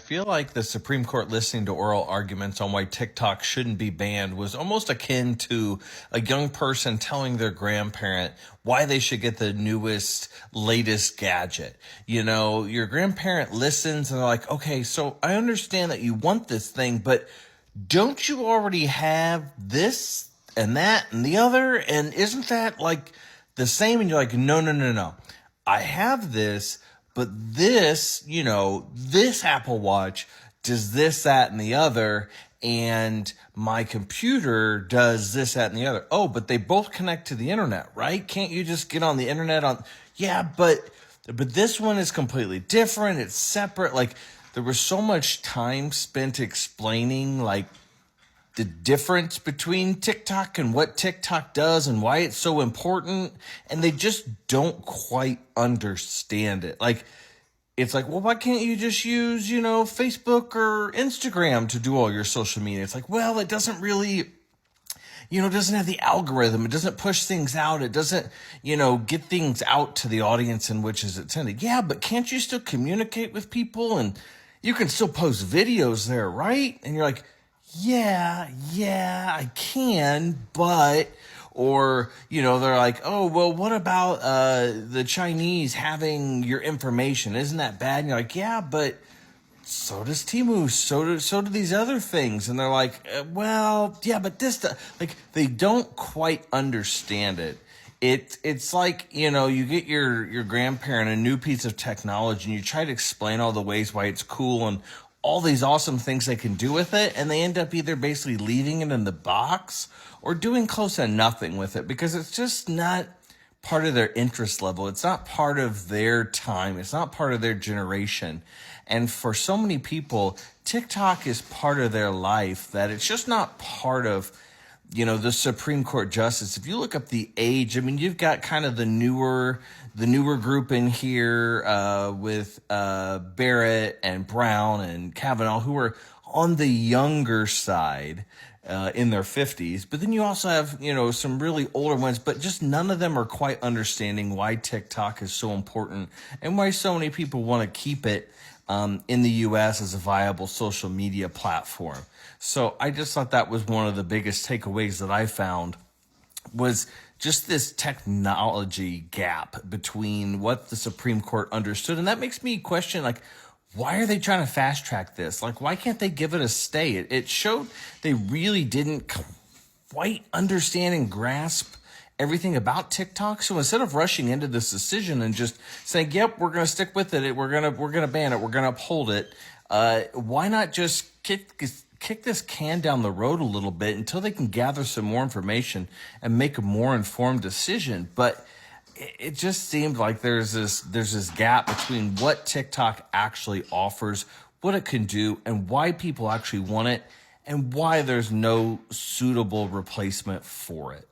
I feel like the Supreme Court listening to oral arguments on why TikTok shouldn't be banned was almost akin to a young person telling their grandparent why they should get the newest, latest gadget. You know, your grandparent listens and they're like, okay, so I understand that you want this thing, but don't you already have this and that and the other? And isn't that like the same? And you're like, no, no, no, no. I have this, but this Apple Watch does this, that, and the other, and my computer does this, that, and the other. Oh, but they both connect to the internet, right? Can't you just get on the internet yeah, but this one is completely different. It's separate. Like, there was so much time spent explaining, like, the difference between TikTok and what TikTok does and why it's so important. And they just don't quite understand it. Like, it's like, well, why can't you just use, Facebook or Instagram to do all your social media? It's like, well, it doesn't really, it doesn't have the algorithm. It doesn't push things out. It doesn't, get things out to the audience in which is intended. Yeah, but can't you still communicate with people? And you can still post videos there, right? And you're like, yeah, I can, but, or, they're like, oh, well, what about the Chinese having your information? Isn't that bad? And you're like, yeah, but so does Timu, so do these other things. And they're like, well, yeah, but like, they don't quite understand it. It's like, you get your grandparent a new piece of technology and you try to explain all the ways why it's cool and all these awesome things they can do with it, and they end up either basically leaving it in the box or doing close to nothing with it because it's just not part of their interest level. It's not part of their time. It's not part of their generation. And for so many people, TikTok is part of their life that it's just not part of the Supreme Court justice. If you look up the age, I mean, you've got kind of the newer group in here with Barrett and Brown and Kavanaugh, who are on the younger side in their 50s. But then you also have, some really older ones, but just none of them are quite understanding why TikTok is so important and why so many people want to keep it in the U.S. as a viable social media platform. So I just thought that was one of the biggest takeaways that I found was just this technology gap between what the Supreme Court understood. And that makes me question, like, why are they trying to fast track this? Like, why can't they give it a stay? It showed they really didn't quite understand and grasp everything about TikTok. So instead of rushing into this decision and just saying, yep, we're going to stick with it, we're going to ban it, we're going to uphold it, why not just kick this can down the road a little bit until they can gather some more information and make a more informed decision? But it just seemed like there's this gap between what TikTok actually offers, what it can do, and why people actually want it, and why there's no suitable replacement for it.